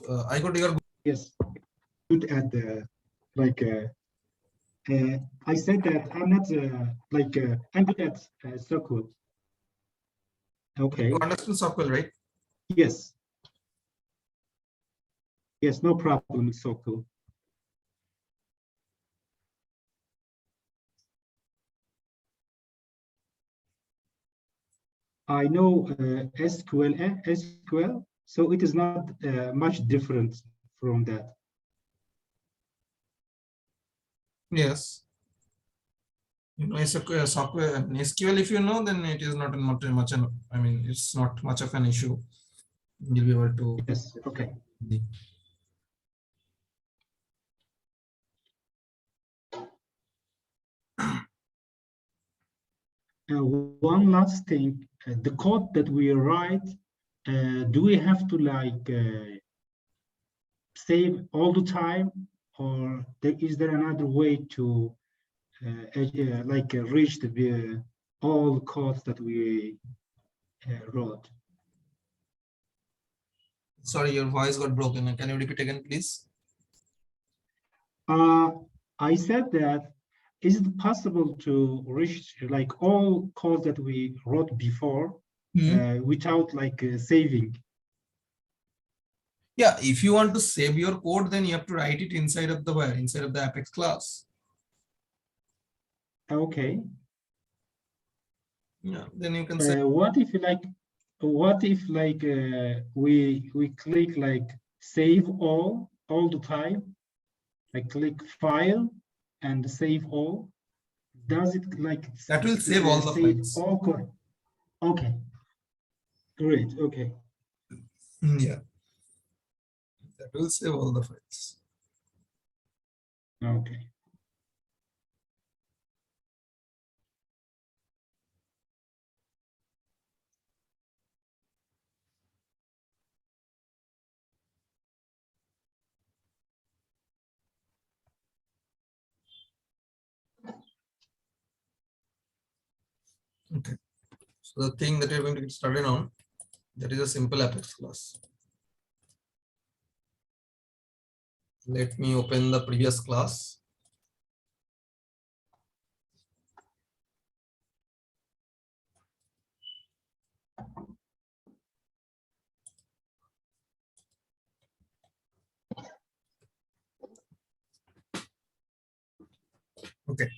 I got your. Yes, good at like I said that I'm not I'm good at SQL. Okay. You understand SQL, right? Yes. Yes, no problem with SQL. I know SQL, so it is not much different from that. Yes. You know, SQL, if you know, then it is not much. I mean, it's not much of an issue. You'll be able to. Yes. Okay. One last thing, the code that we write, do we have to save all the time, or is there another way to reach all codes that we wrote? Sorry, your voice got broken. Can you repeat again, please? I said that, is it possible to reach all codes that we wrote before without saving? Yeah, if you want to save your code, then you have to write it inside of the Apex class. Okay. Yeah, then you can say. What if we click save all the time? I click file and save all. Does it That will save all the files. All code? Okay. Great. Okay. Yeah. That will save all the files. Okay. Okay. So the thing that you're going to get started on, that is a simple Apex class. Let me open the previous class. Okay.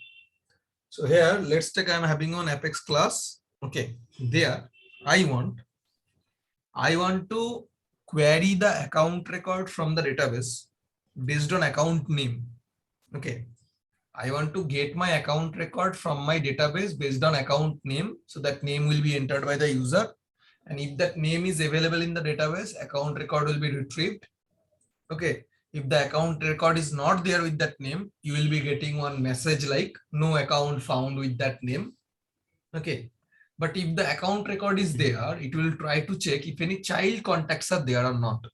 So here, let's take I'm having on Apex class. Okay. There, I want to query the account record from the database based on account name. Okay. I want to get my account record from my database based on account name. So that name will be entered by the user. And if that name is available in the database, account record will be retrieved. Okay. If the account record is not there with that name, you will be getting one message like no account found with that name. Okay. But if the account record is there, it will try to check if any child contacts are there or not.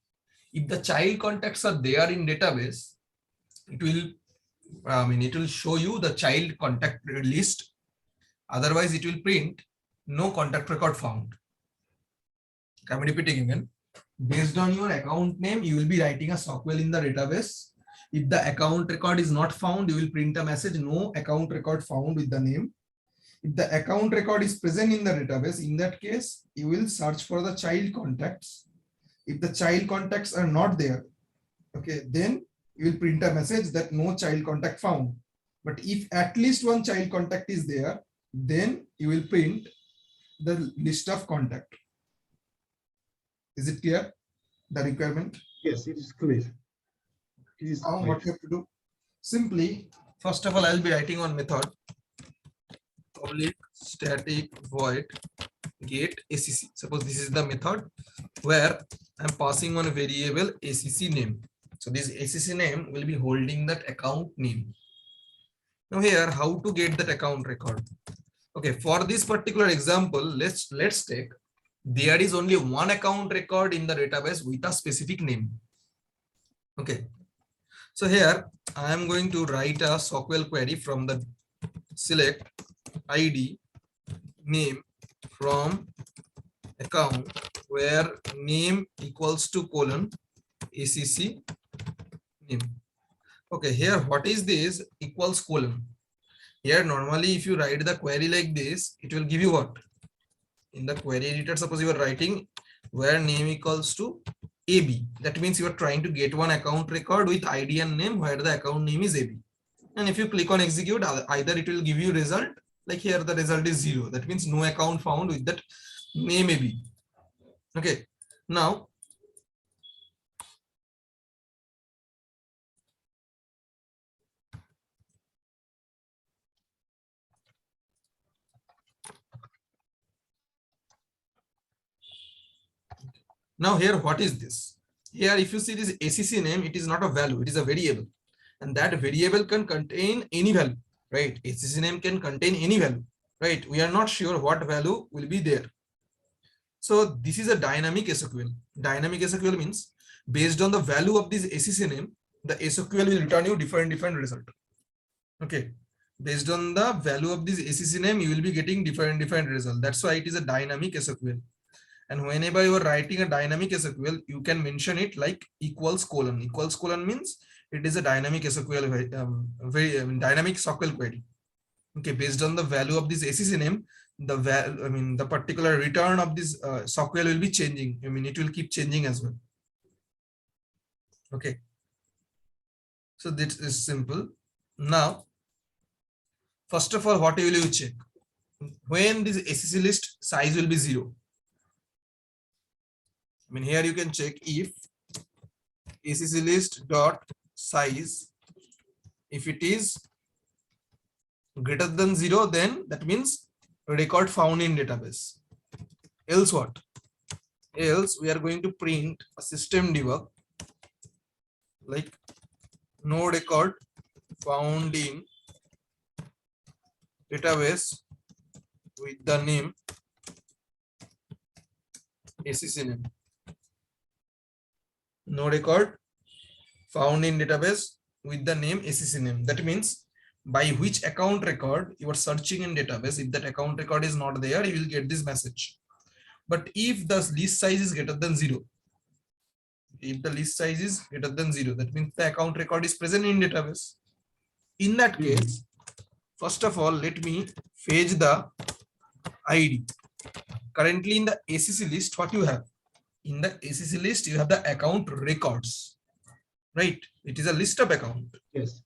If the child contacts are there in database, it will show you the child contact list. Otherwise, it will print no contact record found. I'm repeating again. Based on your account name, you will be writing a SQL in the database. If the account record is not found, you will print a message, no account record found with the name. If the account record is present in the database, in that case, you will search for the child contacts. If the child contacts are not there, okay, then you will print a message that no child contact found. But if at least one child contact is there, then you will print the list of contact. Is it clear? The requirement? Yes, it is clear. It is Now clear. what you have to do? Simply, first of all, I'll be writing one method. Public static void get ACC. Suppose this is the method where I'm passing one variable ACC name. So this ACC name will be holding that account name. Now here, how to get that account record? Okay, for this particular example, let's take there is only one account record in the database with a specific name. Okay, so here I am going to write a SQL query from the select ID name from account where name equals to colon ACC name. Okay, here what is this equals colon? Here normally if you write the query like this, it will give you what? In the query editor, suppose you are writing where name equals to AB. That means you are trying to get one account record with ID and name where the account name is AB. And if you click on execute, either it will give you result, like here the result is 0. That means no account found with that name AB. Okay, now here what is this? Here if you see this ACC name, it is not a value, it is a variable, and that variable can contain any value, right? ACC name can contain any value, right? We are not sure what value will be there. So this is a dynamic SQL. Dynamic SQL means based on the value of this ACC name, the SQL will return you different result. Okay, based on the value of this ACC name, you will be getting different result. That's why it is a dynamic SQL. And whenever you are writing a dynamic SQL, you can mention it like equals colon. Equals colon means it is a dynamic SQL, dynamic SQL query. Okay, based on the value of this ACC name, the particular return of this SQL will be changing. It will keep changing as well. Okay, so this is simple. Now, first of all, what will you check? When this ACC list size will be 0. Here you can check if ACC list dot size, if it is greater than 0, then that means record found in database. Else what? Else we are going to print a system debug like no record found in database with the name ACC name. No record found in database with the name ACC name. That means by which account record you are searching in database. If that account record is not there, you will get this message. But if the list size is greater than 0, if the list size is greater than 0, that means the account record is present in database. In that case, first of all, let me fetch the ID. Currently in the ACC list, what you have? In the ACC list, you have the account records, right? It is a list of account. Yes.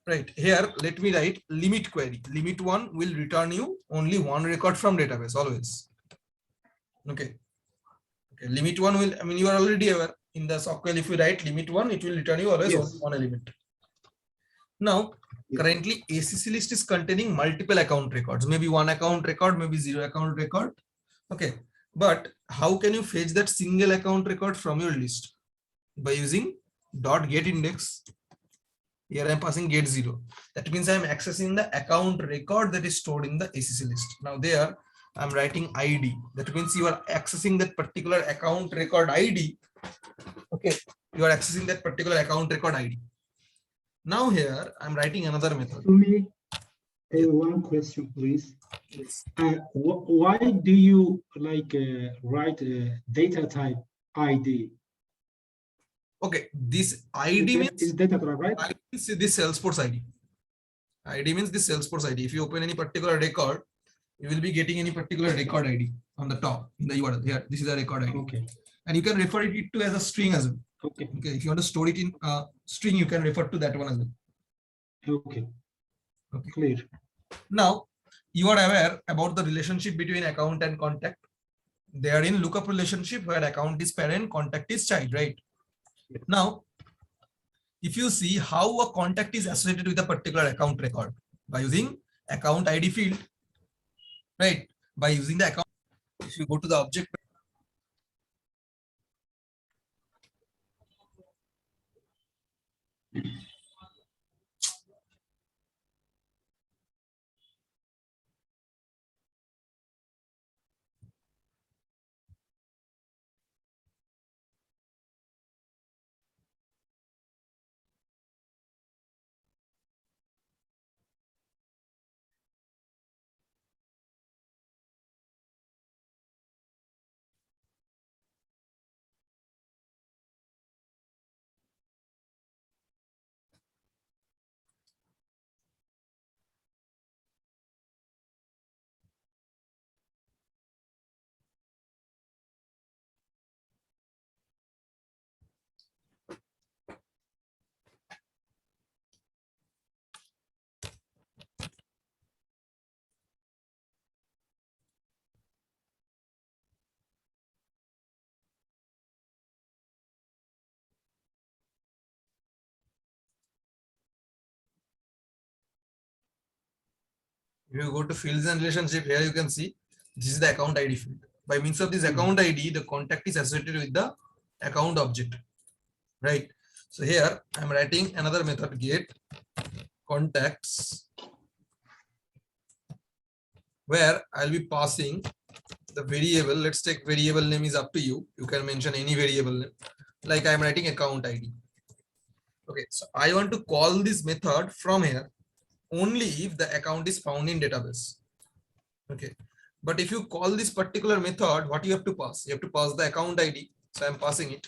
Right here, let me write limit query. Limit 1 will return you only one record from database always. Okay. Okay. Limit 1 will, you are already aware in the SQL, if you write limit 1, it will return you always one element. Now, currently ACC list is containing multiple account records, maybe one account record, maybe 0 account record. Okay. But how can you fetch that single account record from your list? By using .get index. Here I am passing get 0. That means I am accessing the account record that is stored in the ACC list. Now there I am writing ID. That means you are accessing that particular account record ID. Okay, you are accessing that particular account record ID. Now here I am writing another method. To me, one question, please. Yes. Why do you write data type ID? Okay, this ID means is data type, right? ID means this Salesforce ID. ID means this Salesforce ID. If you open any particular record, you will be getting any particular record ID on the top in the URL. Here, this is a record ID. Okay. And you can refer it to as a string as well. Okay. Okay. If you want to store it in a string, you can refer to that one as well. Okay. Okay. Clear. Now, you are aware about the relationship between account and contact. They are in lookup relationship where account is parent, contact is child, right? Yes. Now, if you see how a contact is associated with a particular account record by using account ID field, right? By using the account, if you go to the object If you go to fields and relationship, here you can see this is the account ID field. By means of this account ID, the contact is associated with the account object, right? So here I'm writing another method, get contacts, where I'll be passing the variable. Let's take variable name is up to you. You can mention any variable name. Like I'm writing account ID. Okay, so I want to call this method from here only if the account is found in database. Okay, but if you call this particular method, what you have to pass? You have to pass the account ID. So I'm passing it.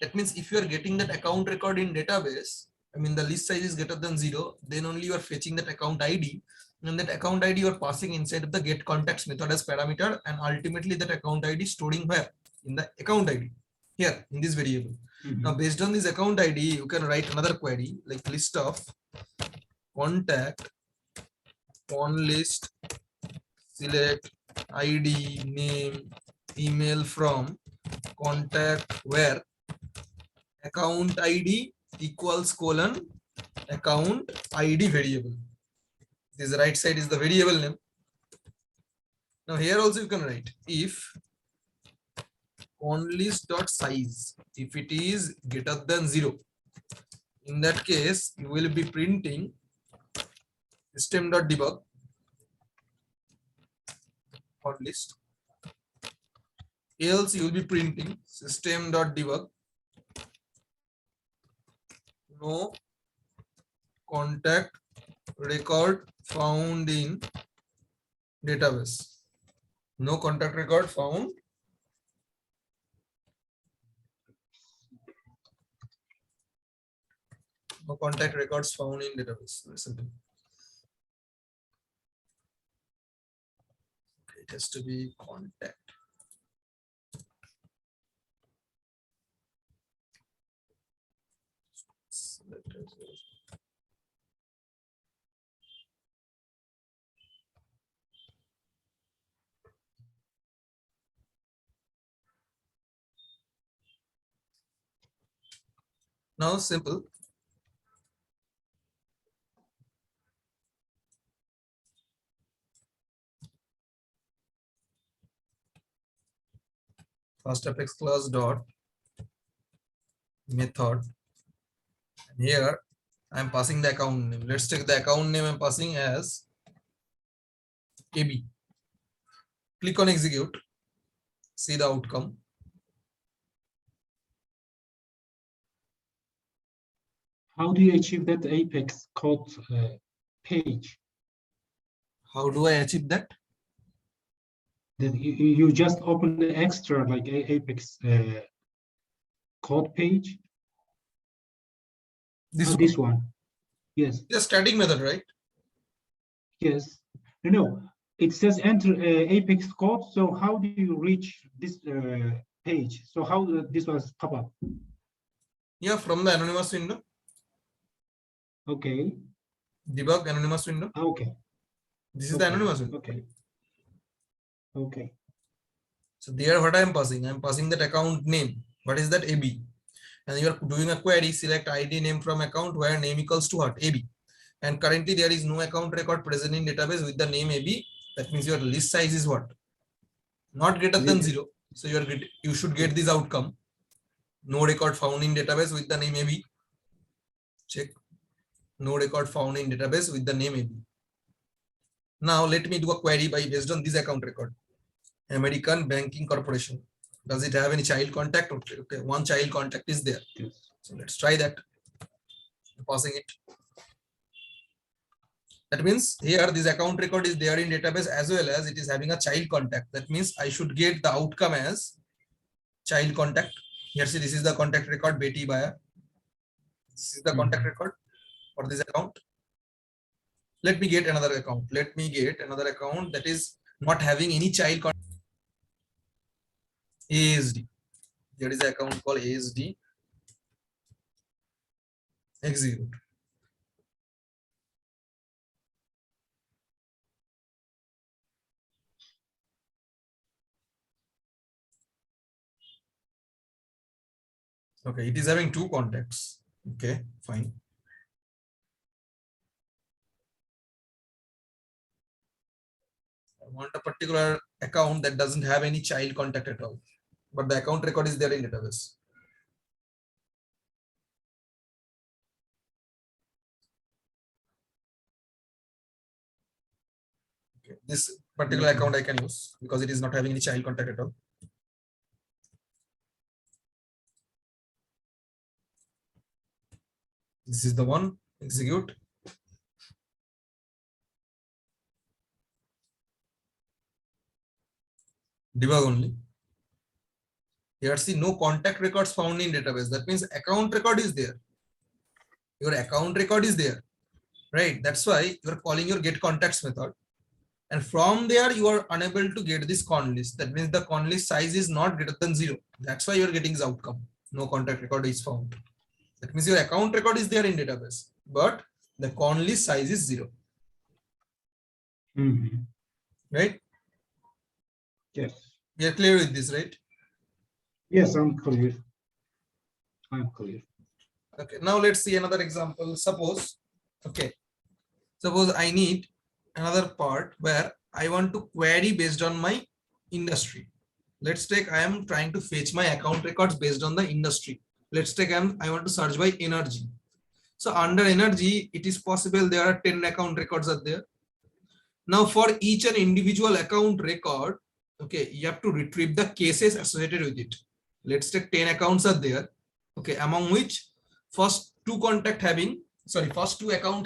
That means if you are getting that account record in database, I mean the list size is greater than 0, then only you are fetching that account ID, and that account ID you are passing inside of the get contacts method as parameter, and ultimately that account ID storing where? In the account ID, here in this variable. Now based on this account ID, you can write another query like list of contact on list, select ID, name, email from contact where account ID equals colon account ID variable. This right side is the variable name. Now here also you can write if onList.size, if it is greater than 0, in that case you will be printing system.debug on list, else you will be printing system.debug no contact record found in database. No contact record found. No contact records found in database. Very simple. Okay, it has to be contact. Now simple. First apex class dot method. And here I'm passing the account name. Let's take the account name I'm passing as AB. Click on execute. See the outcome. How do you achieve that Apex code page? How do I achieve that? That you just open the extra like Apex code page. This one. Yes. The static method, right? Yes. No, it says enter Apex code. So how do you reach this page? So how this was pop up? Yeah, from the anonymous window. Okay. Debug anonymous window. Okay. This is the anonymous window. Okay. Okay. So there what I am passing? I am passing that account name. What is that? AB. And you are doing a query, select ID name from account where name equals to what? AB. And currently there is no account record present in database with the name AB. That means your list size is what? Not greater than 0. So you should get this outcome. No record found in database with the name AB. Check. No record found in database with the name AB. Now let me do a query based on this account record. American Banking Corporation. Does it have any child contact? Okay, one child contact is there. So let's try that. I'm passing it. That means here this account record is there in database as well as it is having a child contact. That means I should get the outcome as child contact. Here see this is the contact record Betty Baya. This is the contact record for this account. Let me get another account. Let me get another account that is not having any child contact. ASD. There is an account called ASD. Execute. Okay, it is having 2 contacts. Okay, fine. I want a particular account that doesn't have any child contact at all, but the account record is there in database. Okay. This particular account I can use because it is not having any child contact at all. This is the one. Execute. Debug only. Here see no contact records found in database. That means account record is there. Your account record is there, right? That's why you are calling your get contacts method. And from there you are unable to get this con list. That means the con list size is not greater than 0. That's why you are getting this outcome. No contact record is found. That means your account record is there in database, but the con list size is 0. Right? Yes. We are clear with this, right? Yes, I'm clear. I'm clear. Okay, now let's see another example. Suppose I need another part where I want to query based on my industry. Let's take, I am trying to fetch my account records based on the industry. Let's take, I want to search by energy. So under energy, it is possible there are 10 account records are there. Now for each and individual account record, okay, you have to retrieve the cases associated with it. Let's take 10 accounts are there. Okay, among which first two account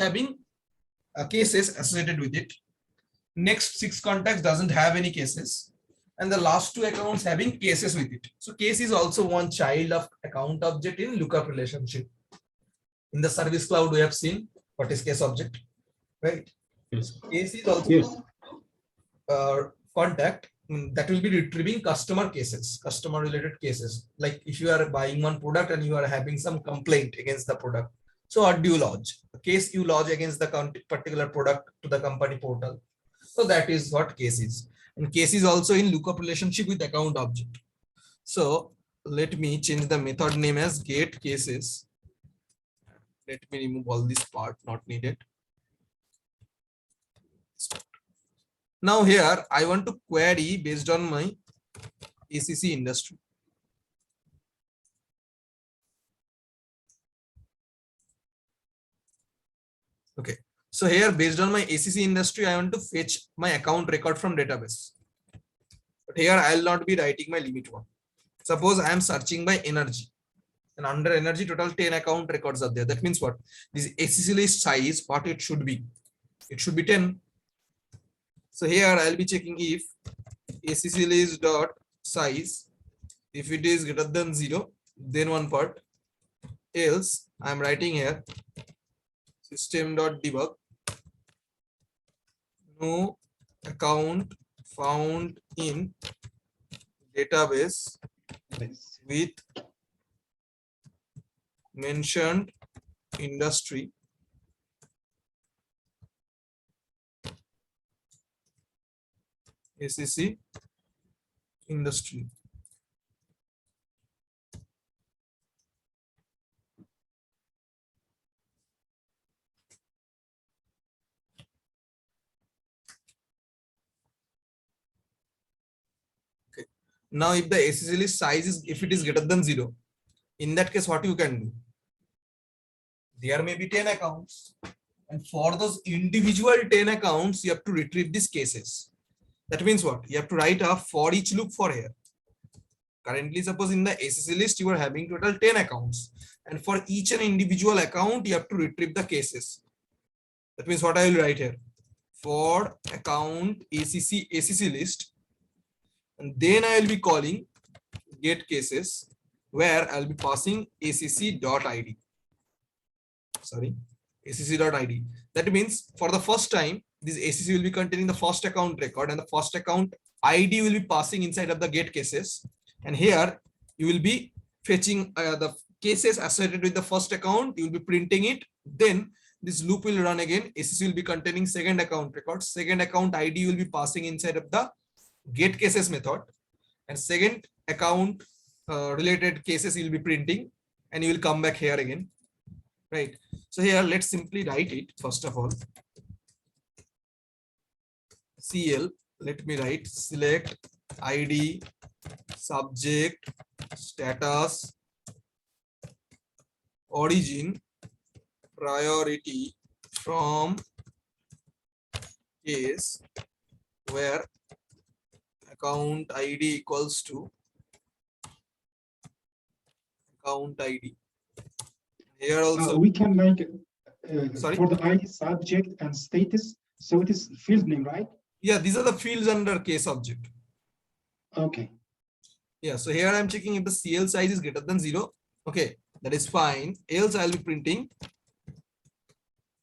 having cases associated with it. Next 6 contacts doesn't have any cases. And the last 2 accounts having cases with it. So case is also one child of account object in lookup relationship. In the service cloud, we have seen what is case object, right? Yes. Case is also contact that will be retrieving customer cases, customer related cases. Like if you are buying one product and you are having some complaint against the product. So what do you lodge? A case you lodge against the particular product to the company portal. So that is what case is. And case is also in lookup relationship with account object. So let me change the method name as get cases. Let me remove all this part not needed. Now here I want to query based on my ACC industry. Okay, so here based on my ACC industry, I want to fetch my account record from database. But here I'll not be writing my limit one. Suppose I am searching by energy, and under energy total 10 account records are there. That means what? This ACC list size, what it should be? It should be 10. So here I'll be checking if ACC list dot size, if it is greater than 0, then one part. Else I'm writing here system dot debug no account found in database with mentioned industry ACC industry. Okay. Now if the ACC list size is, if it is greater than 0, in that case what you can do? There may be 10 accounts, and for those individual 10 accounts you have to retrieve these cases. That means what? You have to write a for each loop for here. Currently, suppose in the ACC list, you are having total 10 accounts. And for each and individual account, you have to retrieve the cases. That means what I will write here? For account ACC list. And then I will be calling get cases where I'll be passing acc.id. Sorry, acc.id. That means for the first time, this ACC will be containing the first account record, and the first account ID will be passing inside of the get cases. And here you will be fetching the cases associated with the first account. You will be printing it. Then this loop will run again. ACC will be containing second account record. Second account ID will be passing inside of the get cases method. And second account related cases you will be printing, and you will come back here again. Right. So here let's simply write it first of all. CL let me write select ID, subject, status, origin, priority from case where account ID equals to account ID. Here also, we can like sorry. for the ID, subject, and status. So it is field name, right? Yeah, these are the fields under case object. Okay. Yeah, so here I'm checking if the CL size is greater than 0. Okay, that is fine. Else I'll be printing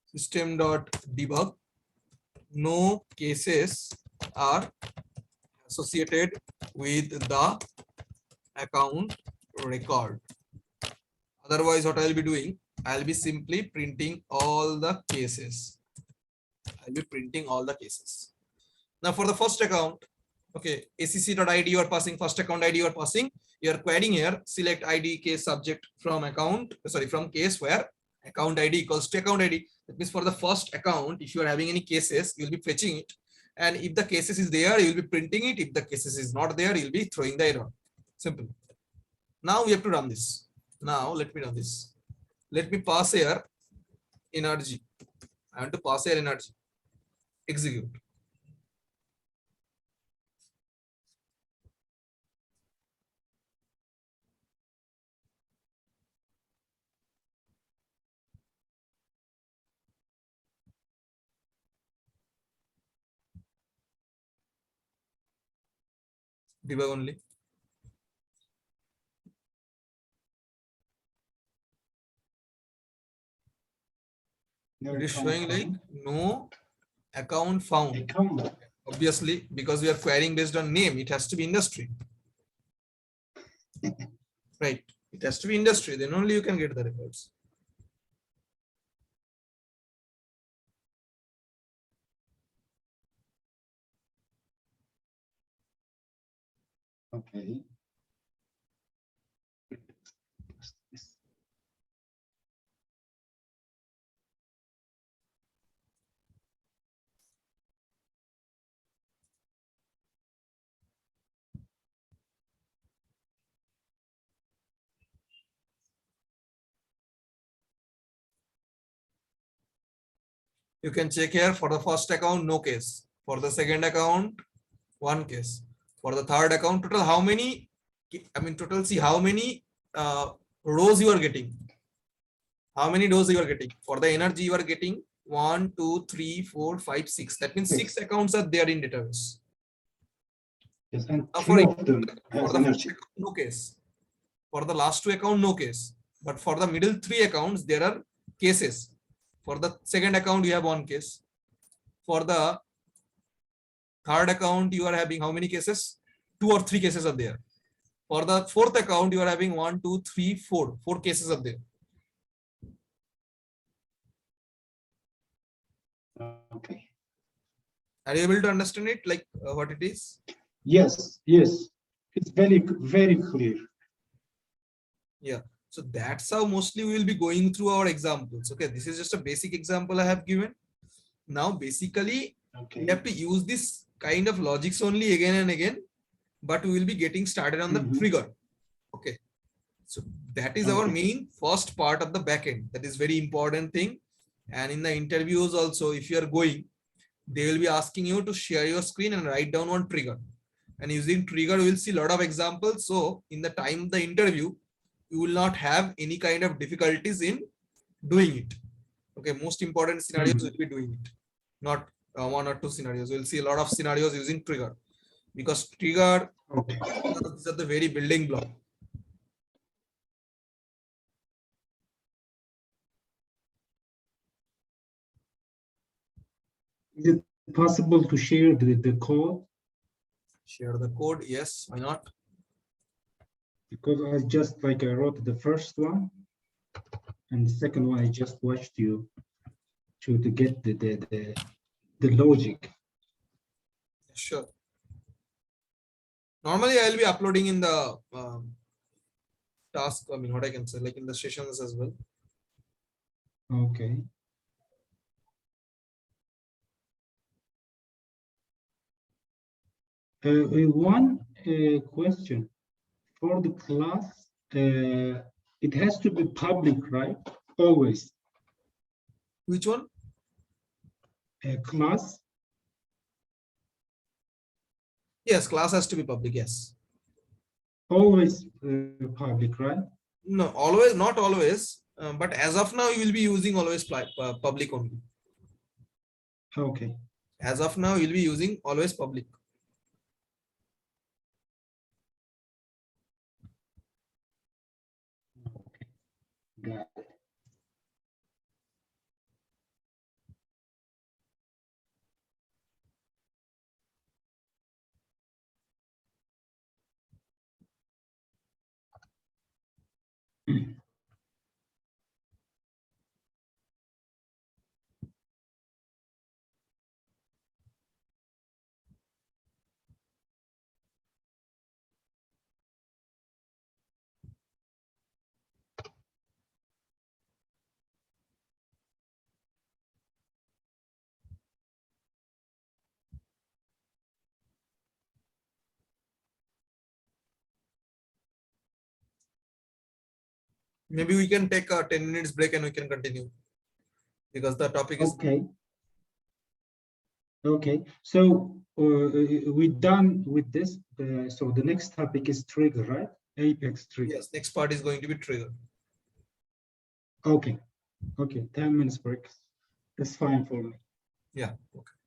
system.debug. No cases are associated with the account record. Otherwise, what I'll be doing, I'll be simply printing all the cases. I'll be printing all the cases. Now for the first account, okay, acc.id you are passing, first account ID you are passing, you are querying here, select ID case subject from account, sorry, from case where account ID equals to account ID. That means for the first account, if you are having any cases, you'll be fetching it. And if the cases is there, you'll be printing it. If the cases is not there, you'll be throwing the error. Simple. Now we have to run this. Now let me run this. Let me pass here energy. I want to pass here energy. Execute. Debug only. No It is account showing like found. no account found. Account. Obviously, because we are querying based on name, it has to be industry. Right. It has to be industry. Then only you can get the records. Okay. You can check here for the first account, no case. For the second account, one case. For the third account, total how many? I mean, total see how many rows you are getting. How many rows you are getting? For the energy, you are getting 1, 2, 3, 4, 5, 6. That means 6 accounts are there in database. Yes, and Now three of them for has the energy. account, no case. For the last 2 account, no case. But for the middle 3 accounts, there are cases. For the second account, you have 1 case. For the third account, you are having how many cases? 2 or 3 cases are there. For the fourth account, you are having 1, 2, 3, 4. 4 cases are there. Okay. Are you able to understand it? Like what it is? Yes, yes. It's very, very clear. Yeah. So that's how mostly we will be going through our examples. Okay. This is just a basic example I have given. Now, basically, we have to use this kind of logics only again and again, but we will be getting started on the trigger. Okay. So that is our main first part of the backend. That is very important thing. And in the interviews also, if you are going, they will be asking you to share your screen and write down one trigger. And using trigger, we will see a lot of examples. So in the time of the interview, you will not have any kind of difficulties in doing it. Okay, most important scenarios will be doing it, not 1 or 2 scenarios. We'll see a lot of scenarios using trigger, because trigger is at the very building block. Is it possible to share the code? Share the code, yes, why not? Because I just like I wrote the first one, and the second one I just watched you to get the logic. Sure. Normally, I'll be uploading in the task. I mean, what I can say, like in the sessions as well. Okay. One question for the class, it has to be public, right? Always. Which one? Class. Yes, class has to be public. Yes. Always public, right? No, always, not always. But as of now, you will be using always public only. Okay. As of now, you'll be using always public. Got it. Maybe we can take a 10 minutes break and we can continue because the topic is. Okay. Okay. So we're done with this. So the next topic is trigger, right? Apex trigger. Yes, next part is going to be trigger. Okay. Okay. 10 minutes break. That's fine for me. Yeah. Okay.